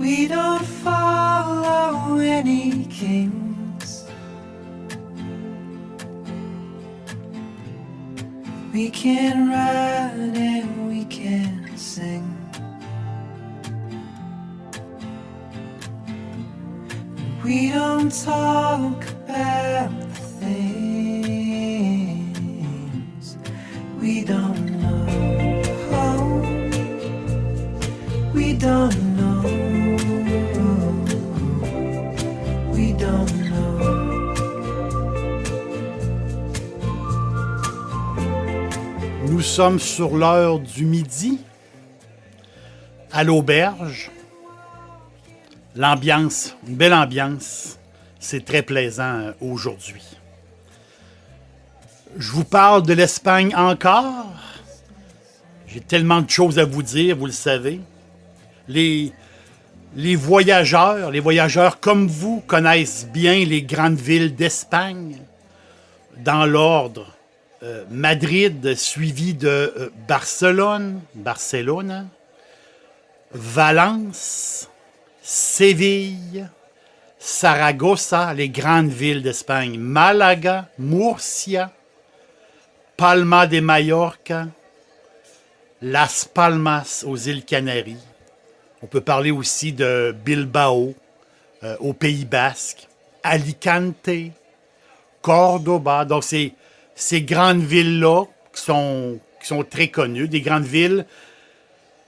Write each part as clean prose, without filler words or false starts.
We don't follow any kings. We can ride and we can sing. We don't talk about the things we don't know. We don't know. We don't know. Nous sommes sur l'heure du midi, à l'auberge. L'ambiance, une belle ambiance. C'est très plaisant aujourd'hui. Je vous parle de l'Espagne encore. J'ai tellement de choses à vous dire, vous le savez. Les voyageurs comme vous connaissent bien les grandes villes d'Espagne. Dans l'ordre, Madrid, suivi de Barcelone, Valence, Séville, Saragossa, les grandes villes d'Espagne, Malaga, Murcia, Palma de Mallorca, Las Palmas aux îles Canaries. On peut parler aussi de Bilbao, au Pays Basque, Alicante, Cordoba. Donc, ces grandes villes-là qui sont très connues, des grandes villes.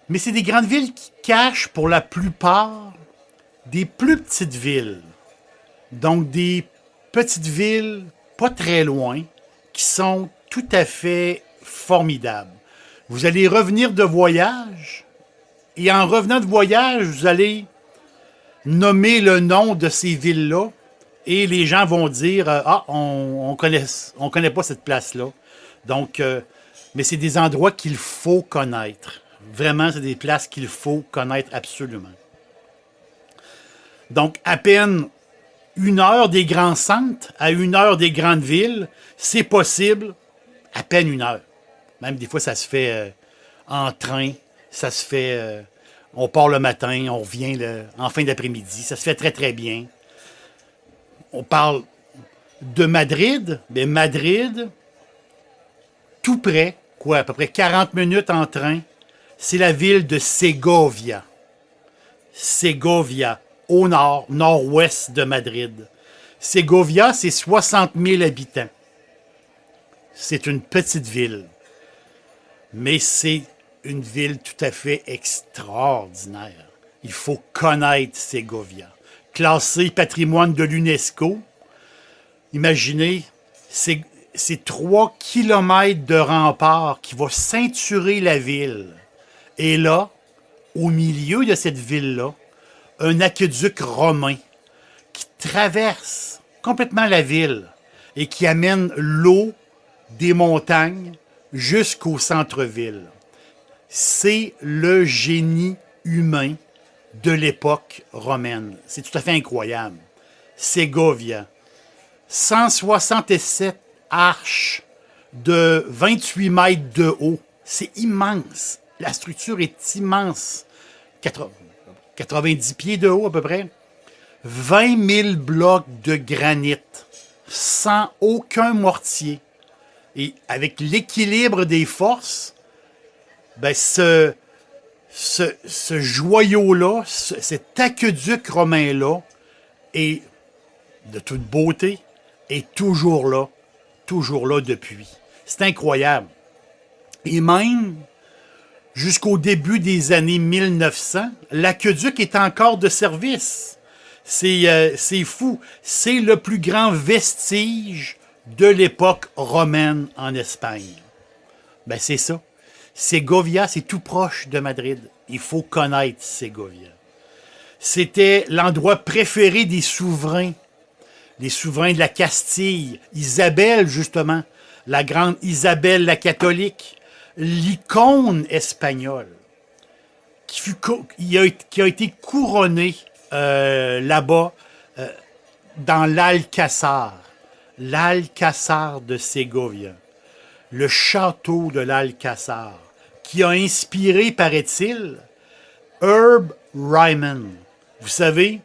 Mais c'est des grandes villes qui cachent pour la plupart des plus petites villes. Donc, des petites villes pas très loin qui sont tout à fait formidables. Vous allez revenir de voyage et en revenant de voyage, vous allez nommer le nom de ces villes-là et les gens vont dire « Ah, on connaît pas cette place-là. » Donc, mais c'est des endroits qu'il faut connaître. Vraiment, c'est des places qu'il faut connaître absolument. Donc, à peine 1 heure des grands centres à 1 heure des grandes villes, c'est possible, à peine 1 heure. Même des fois, ça se fait en train, ça se fait, on part le matin, on revient en fin d'après-midi, ça se fait très, très bien. On parle de Madrid, mais Madrid, tout près, à peu près 40 minutes en train, c'est la ville de Ségovia. Ségovia, au nord, nord-ouest de Madrid. Ségovia, c'est 60 000 habitants. C'est une petite ville. Mais c'est une ville tout à fait extraordinaire. Il faut connaître Ségovia. Classé patrimoine de l'UNESCO, imaginez, c'est 3 kilomètres de rempart qui va ceinturer la ville. Et là, au milieu de cette ville-là, un aqueduc romain qui traverse complètement la ville et qui amène l'eau des montagnes jusqu'au centre-ville. C'est le génie humain de l'époque romaine. C'est tout à fait incroyable. Ségovia, 167 arches de 28 mètres de haut. C'est immense. La structure est immense. 90 pieds de haut à peu près. 20 000 blocs de granit, sans aucun mortier. Et avec l'équilibre des forces, ben ce joyau-là, cet aqueduc romain-là, est de toute beauté, est toujours là depuis. C'est incroyable. Et même, jusqu'au début des années 1900, l'aqueduc est encore de service. C'est fou. C'est le plus grand vestige de l'époque romaine en Espagne. Ben c'est ça. Ségovia, c'est tout proche de Madrid. Il faut connaître Ségovia. C'était l'endroit préféré des souverains. Les souverains de la Castille. Isabelle, justement. La grande Isabelle la catholique. L'icône espagnole. Qui a été couronnée là-bas dans l'Alcázar. L'Alcázar de Ségovia. Le château de l'Alcázar, qui a inspiré, paraît-il, Herb Ryman, Vous savez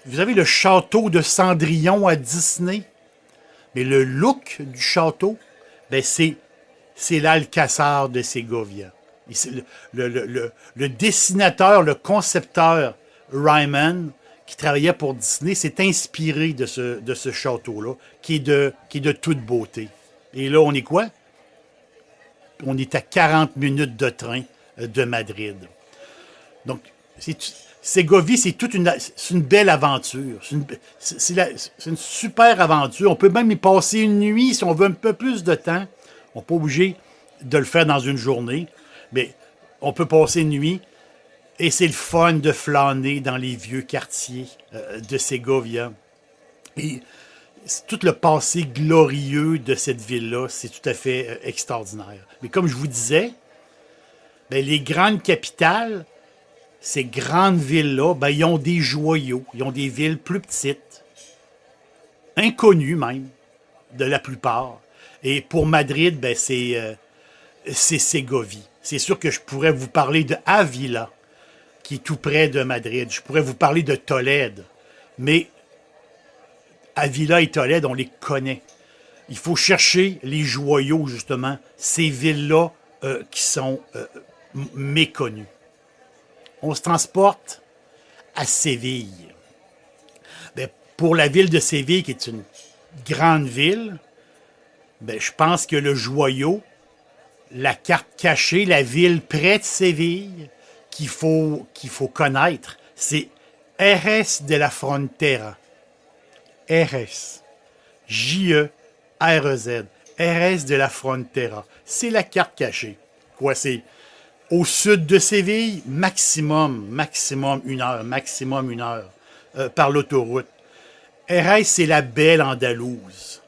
le château de Cendrillon à Disney? Mais le look du château, ben c'est l'Alcázar de Segovia. Et le dessinateur, le concepteur Ryman, qui travaillait pour Disney, s'est inspiré de ce château-là, qui est de toute beauté. Et là, on est quoi? On est à 40 minutes de train de Madrid. Donc, Ségovie, c'est une belle aventure. C'est une super aventure. On peut même y passer une nuit si on veut un peu plus de temps. On n'est pas obligé de le faire dans une journée, mais on peut passer une nuit et c'est le fun de flâner dans les vieux quartiers de Ségovia. Et tout le passé glorieux de cette ville-là, c'est tout à fait extraordinaire. Mais comme je vous disais, ben, les grandes capitales, ces grandes villes-là, ben, ils ont des joyaux. Ils ont des villes plus petites, inconnues même, de la plupart. Et pour Madrid, ben, c'est Ségovie. C'est sûr que je pourrais vous parler de Ávila, qui est tout près de Madrid. Je pourrais vous parler de Tolède. Mais Ávila et Tolède, on les connaît. Il faut chercher les joyaux, justement, ces villes-là qui sont méconnues. On se transporte à Séville. Ben, pour la ville de Séville, qui est une grande ville, ben, je pense que le joyau, la carte cachée, la ville près de Séville, qu'il faut connaître, c'est Jerez de la Frontera. Jerez. J-E-R-E-Z. Jerez de la Frontera. C'est la carte cachée. Quoi, c'est au sud de Séville, maximum 1 heure par l'autoroute. Jerez, c'est la belle Andalouse.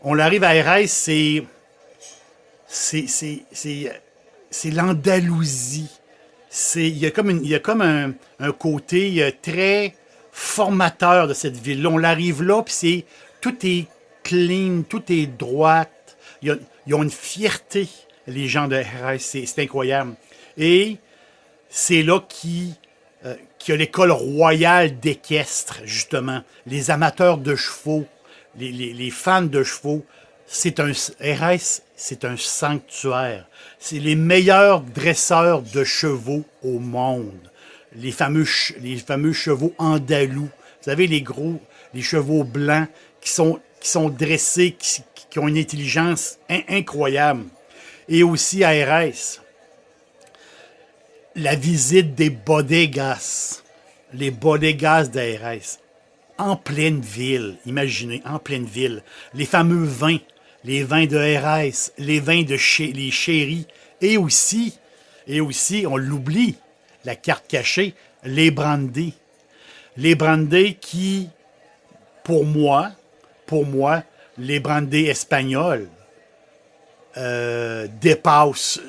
On arrive à Jerez, c'est l'Andalousie. Il y a comme un côté très formateur de cette ville-là. On arrive là, puis tout est clean, tout est droit. Ils ont une fierté, les gens de Jerez. C'est incroyable. Et c'est là qu'il y a l'école royale d'équestre, justement. Les amateurs de chevaux, les fans de chevaux. Jerez, c'est un sanctuaire. C'est les meilleurs dresseurs de chevaux au monde. Les fameux chevaux andalous. Vous savez, les chevaux blancs qui sont dressés, qui ont une intelligence incroyable. Et aussi à Jerez, la visite des bodegas. Les bodegas d'Jerez. En pleine ville, imaginez, en pleine ville. Les fameux vins. Les vins de Jerez, les vins de les chéris, et aussi, on l'oublie, la carte cachée, les brandy. Les brandy qui, pour moi, les brandy espagnols dépassent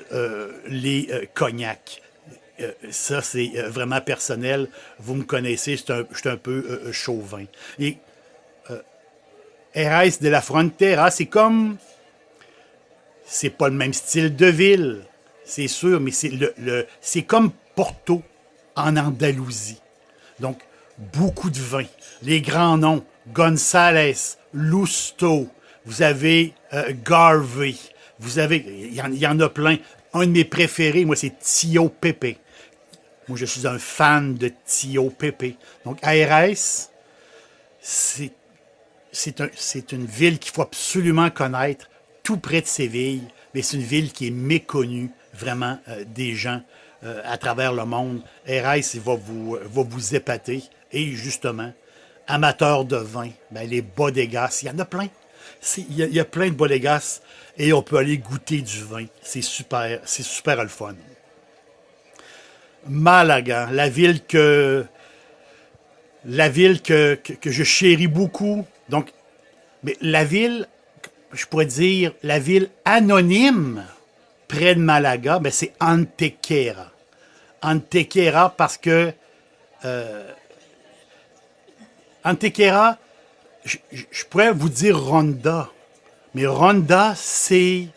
les cognacs. Ça, c'est vraiment personnel. Vous me connaissez, je suis un peu chauvin. Et Jerez de la Frontera, c'est pas le même style de ville, c'est sûr, mais c'est comme Porto en Andalousie. Donc, beaucoup de vins. Les grands noms, González, Lusto, vous avez Garvey, il y en a plein. Un de mes préférés, moi, c'est Tío Pepe. Moi, je suis un fan de Tío Pepe. Donc, Jerez, c'est une ville qu'il faut absolument connaître, tout près de Séville, mais c'est une ville qui est méconnue, vraiment, des gens à travers le monde. Jerez, il va vous épater. Et justement, amateurs de vin, ben, les bodegas, il y en a plein. Il y a plein de bodegas et on peut aller goûter du vin. C'est super le fun. Malaga, la ville que je chéris beaucoup. Donc, mais la ville, je pourrais dire, la ville anonyme près de Malaga, ben c'est Antequera. Antequera parce que Antequera, je pourrais vous dire Ronda, mais Ronda, c'est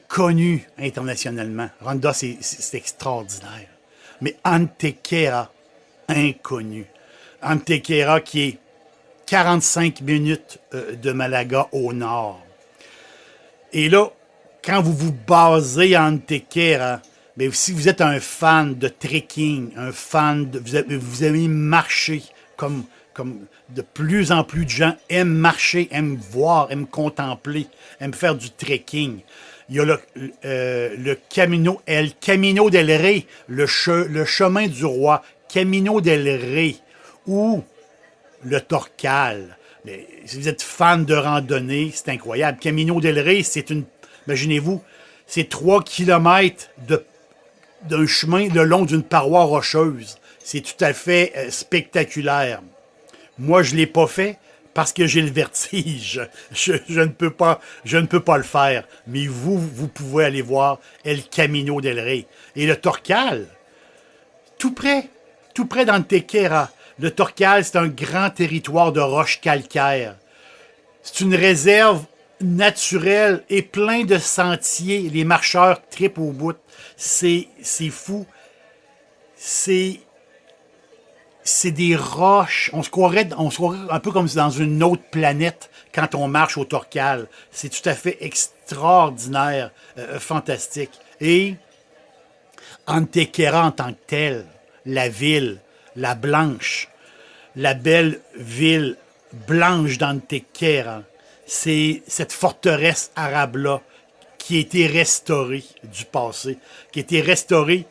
connu internationalement. Ronda, c'est extraordinaire. Mais Antequera, inconnu. Antequera qui est 45 minutes de Malaga au nord. Et là, quand vous vous basez à Antequera, mais si vous êtes un fan de trekking, un fan de, vous aimez marcher, comme de plus en plus de gens aiment marcher, aiment voir, aiment contempler, aiment faire du trekking. Il y a le Camino, El Camino del Rey, le chemin du roi, Camino del Rey, ou le Torcal. Mais si vous êtes fan de randonnée, c'est incroyable. Camino del Rey, c'est imaginez-vous, c'est 3 kilomètres d'un chemin le long d'une paroi rocheuse. C'est tout à fait spectaculaire. Moi, je ne l'ai pas fait parce que j'ai le vertige. Je ne peux pas le faire. Mais vous pouvez aller voir El Camino del Rey. Et le Torcal, tout près d'Antequera. Le Torcal, c'est un grand territoire de roches calcaires. C'est une réserve naturelle et plein de sentiers. Les marcheurs tripent au bout. C'est fou. C'est des roches. On se croirait un peu comme dans une autre planète quand on marche au Torcal. C'est tout à fait extraordinaire, fantastique. Et Antequera en tant que telle, la ville, la blanche, la belle ville blanche d'Antequera, c'est cette forteresse arabe-là qui a été restaurée du passé, qui a été restaurée.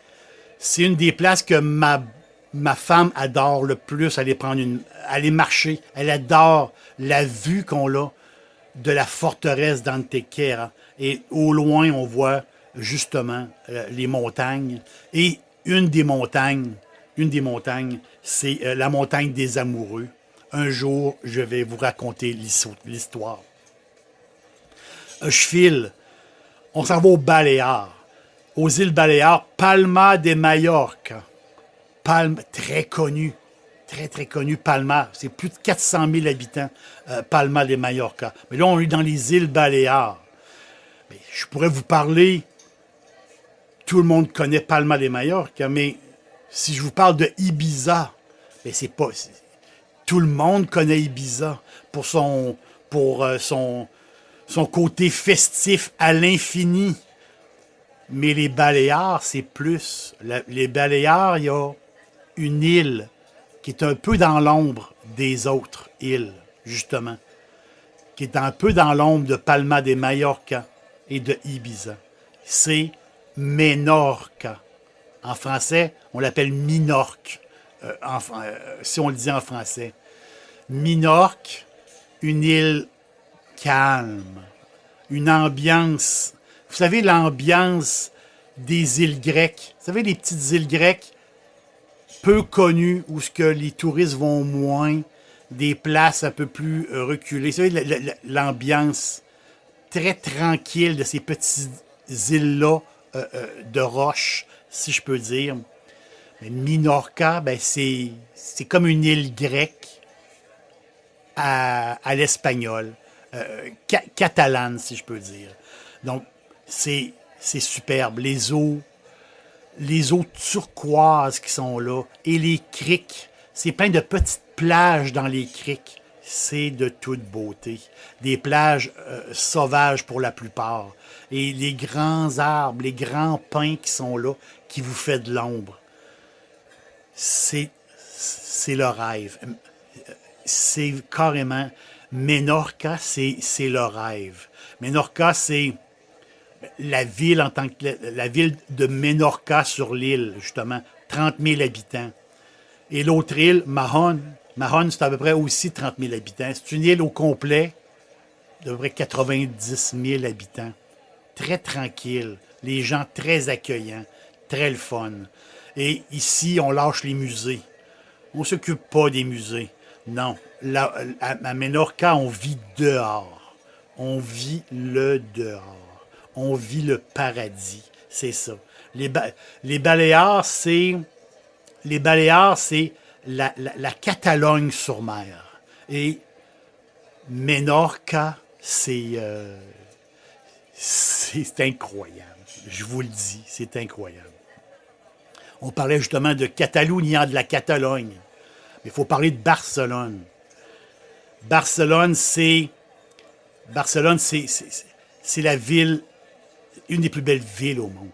C'est une des places que ma femme adore le plus, aller marcher. Elle adore la vue qu'on a de la forteresse d'Antequera. Et au loin, on voit justement les montagnes. Et une des montagnes, c'est la montagne des Amoureux. Un jour, je vais vous raconter l'histoire. Je file. On s'en va aux Baléares. Aux îles Baléares, Palma de Mallorca. Très connu. Très, très connu, Palma. C'est plus de 400 000 habitants, Palma de Mallorca. Mais là, on est dans les îles Baléares. Mais je pourrais vous parler. Tout le monde connaît Palma de Mallorca, mais si je vous parle de Ibiza, mais tout le monde connaît Ibiza pour son côté festif à l'infini. Mais les Baléares, c'est plus. Les Baléares, il y a une île qui est un peu dans l'ombre des autres îles, justement. Qui est un peu dans l'ombre de Palma de Mallorca et de Ibiza. C'est Menorca. En français, on l'appelle Minorque, si on le dit en français. Minorque, une île calme, une ambiance. Vous savez, l'ambiance des îles grecques. Vous savez, les petites îles grecques peu connues où ce que les touristes vont moins, des places un peu plus reculées. Vous savez, l'ambiance très tranquille de ces petites îles-là de roches, si je peux dire. Mais Minorca, ben c'est comme une île grecque à l'espagnol, catalane, si je peux dire. Donc, c'est superbe. Les eaux turquoises qui sont là et les criques. C'est plein de petites plages dans les criques. C'est de toute beauté. Des plages sauvages pour la plupart. Et les grands arbres, les grands pins qui sont là, qui vous fait de l'ombre. C'est le rêve. C'est carrément... Menorca, c'est le rêve. Menorca, c'est la ville en tant que... La ville de Menorca sur l'île, justement. 30 000 habitants. Et l'autre île, Mahon. Mahon, c'est à peu près aussi 30 000 habitants. C'est une île au complet d'à peu près 90 000 habitants. Très tranquille. Les gens très accueillants. Très le fun. Et ici, on lâche les musées. On ne s'occupe pas des musées. Non. Là, à Menorca, on vit dehors. On vit le dehors. On vit le paradis. C'est ça. Les Baléares, c'est la Catalogne sur mer. Et Menorca, c'est incroyable. Je vous le dis, c'est incroyable. On parlait justement de Catalunya, de la Catalogne. Mais il faut parler de Barcelone. Barcelone, c'est la ville, une des plus belles villes au monde.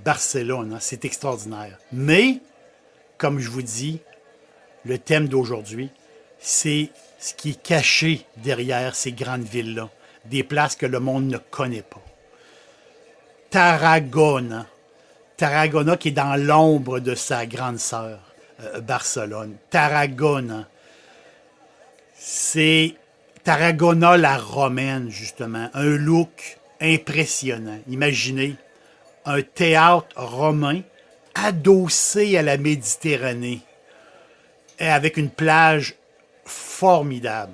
Barcelone, hein, c'est extraordinaire. Mais, comme je vous dis, le thème d'aujourd'hui, c'est ce qui est caché derrière ces grandes villes-là. Des places que le monde ne connaît pas. Tarragona. Tarragona qui est dans l'ombre de sa grande sœur, Barcelone. Tarragona. C'est Tarragona la romaine, justement. Un look impressionnant. Imaginez un théâtre romain adossé à la Méditerranée et avec une plage formidable.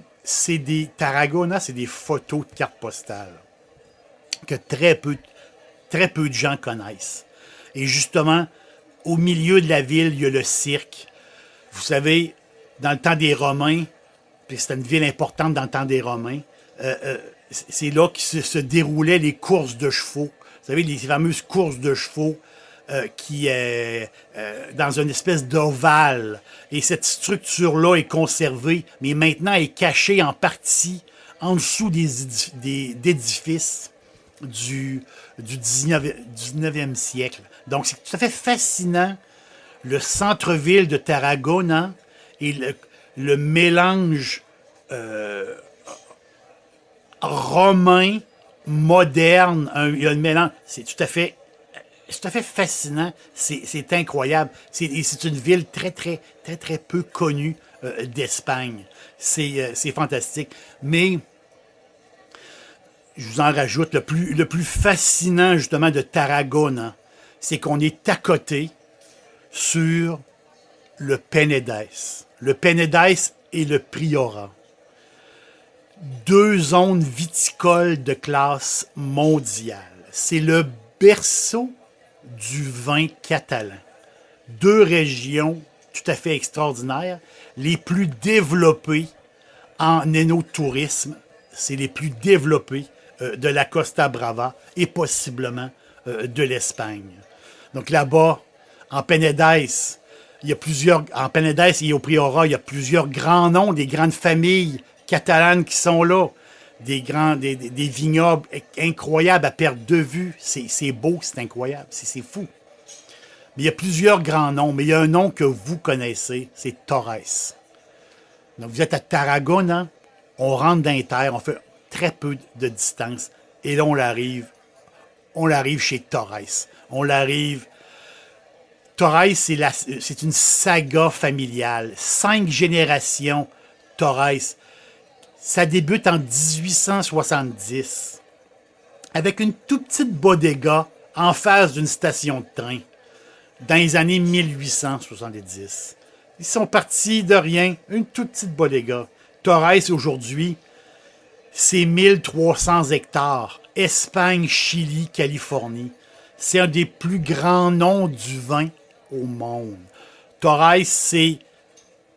Tarragona, c'est des photos de cartes postales que très peu de gens connaissent. Et justement, au milieu de la ville, il y a le cirque. Vous savez, dans le temps des Romains, puis c'était une ville importante dans le temps des Romains, c'est là que se déroulaient les courses de chevaux. Vous savez, les fameuses courses de chevaux qui est dans une espèce d'ovale. Et cette structure-là est conservée, mais maintenant est cachée en partie en dessous d'édifices du 19e siècle. Donc, c'est tout à fait fascinant, le centre-ville de Tarragona et le mélange romain, moderne, il y a un mélange, c'est tout à fait fascinant, c'est incroyable. C'est une ville très, très, très, très peu connue d'Espagne. C'est fantastique. Mais je vous en rajoute, le plus fascinant justement de Tarragona, c'est qu'on est à côté sur le Penedès. Le Penedès et le Priorat. Deux zones viticoles de classe mondiale. C'est le berceau du vin catalan. Deux régions tout à fait extraordinaires, les plus développées en énotourisme, c'est les plus développées de la Costa Brava et possiblement de l'Espagne. Donc là-bas, en Penedès, en Penedès et au Priorat, il y a plusieurs grands noms, des grandes familles catalanes qui sont là, des vignobles incroyables à perte de vue. C'est beau, c'est incroyable, c'est fou. Mais il y a plusieurs grands noms, mais il y a un nom que vous connaissez, c'est Torres. Donc vous êtes à Tarragona, on rentre dans les terres, on fait très peu de distance, et là on arrive chez Torres. Torres, c'est une saga familiale. 5 générations Torres. Ça débute en 1870 avec une toute petite bodega en face d'une station de train dans les années 1870. Ils sont partis de rien, une toute petite bodega. Torres, aujourd'hui, c'est 1300 hectares. Espagne, Chili, Californie. C'est un des plus grands noms du vin au monde. Torres,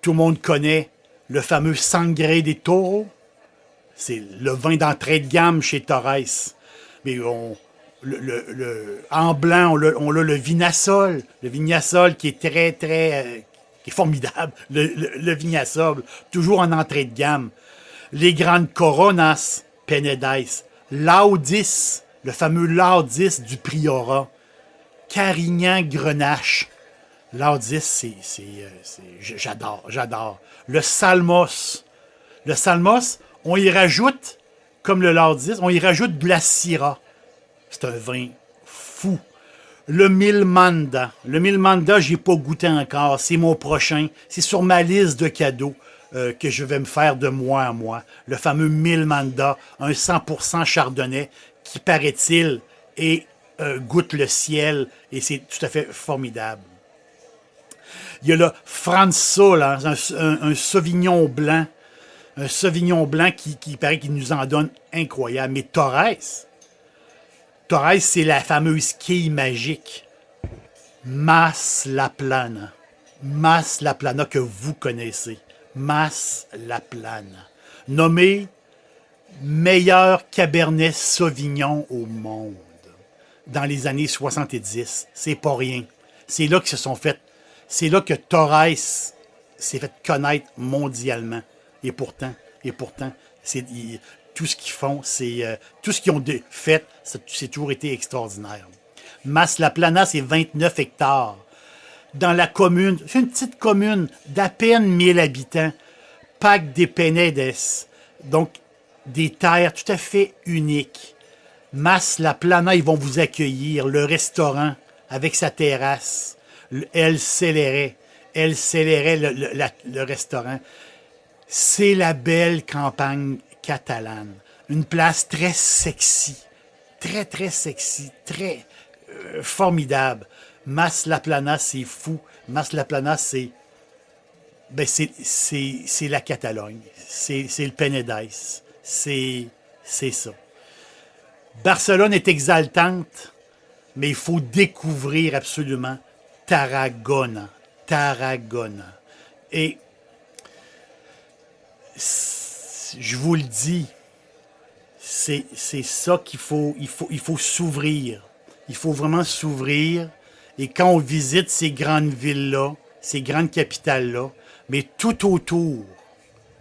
tout le monde connaît le fameux Sangre de Toro. C'est le vin d'entrée de gamme chez Torres. Mais en blanc, on a le Vinasol. Le Vinasol qui est très, très... qui est formidable. Le Vinasol, toujours en entrée de gamme. Les grandes Coronas, Penedès. Laudis, le fameux Laudis du Priorat. Carignan, Grenache. Laudis, j'adore. Le Salmos. Le Salmos, on y rajoute, comme le Laudis, on y rajoute de la Syrah. C'est un vin fou. Le Milmanda. Le Milmanda, je n'ai pas goûté encore. C'est mon prochain. C'est sur ma liste de cadeaux que je vais me faire de mois à mois. Le fameux Milmanda, un 100% chardonnay qui, paraît-il, goûte le ciel et c'est tout à fait formidable. Il y a le Franzol, hein, un Sauvignon blanc. Un Sauvignon blanc qui paraît qu'il nous en donne incroyable. Mais Torres, c'est la fameuse quille magique. Mas La Plana. Mas La Plana que vous connaissez. Mas La Plana. Nommé meilleur Cabernet Sauvignon au monde. Dans les années 70. C'est pas rien. C'est là qu'ils se sont fait C'est là que Torres s'est fait connaître mondialement. Et pourtant, tout ce qu'ils font, tout ce qu'ils ont fait, c'est toujours été extraordinaire. Mas-la-Plana, c'est 29 hectares. Dans la commune, c'est une petite commune d'à peine 1000 habitants, Pac de Penedes, donc des terres tout à fait uniques. Mas-la-Plana, ils vont vous accueillir, le restaurant avec sa terrasse, El Celere, le restaurant. C'est la belle campagne catalane, une place très sexy, très sexy, très formidable. Mas-la-Plana, c'est fou. Mas-la-Plana, c'est la Catalogne. C'est le Penedès. C'est ça. Barcelone est exaltante, mais il faut découvrir absolument Tarragona. Et je vous le dis, c'est ça qu'il faut. Il faut s'ouvrir. Il faut vraiment s'ouvrir. Et quand on visite ces grandes villes-là, ces grandes capitales-là, mais tout autour,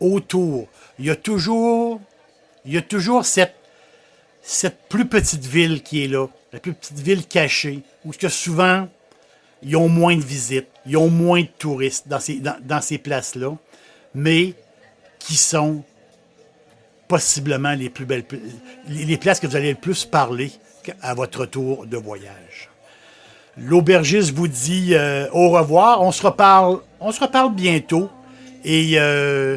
il y a toujours cette plus petite ville qui est là, la plus petite ville cachée, où que souvent, ils ont moins de visites, ils ont moins de touristes dans ces places-là, mais qui sont possiblement les plus belles, les places que vous allez le plus parler à votre retour de voyage. L'aubergiste vous dit au revoir. On se reparle bientôt et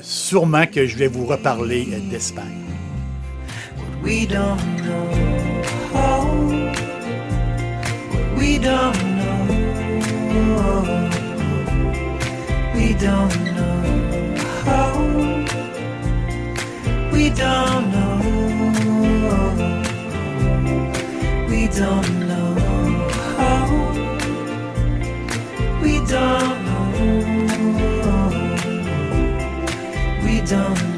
sûrement que je vais vous reparler d'Espagne. We don't know. We don't know. We don't know. We don't know. We don't know. We don't know. We don't know.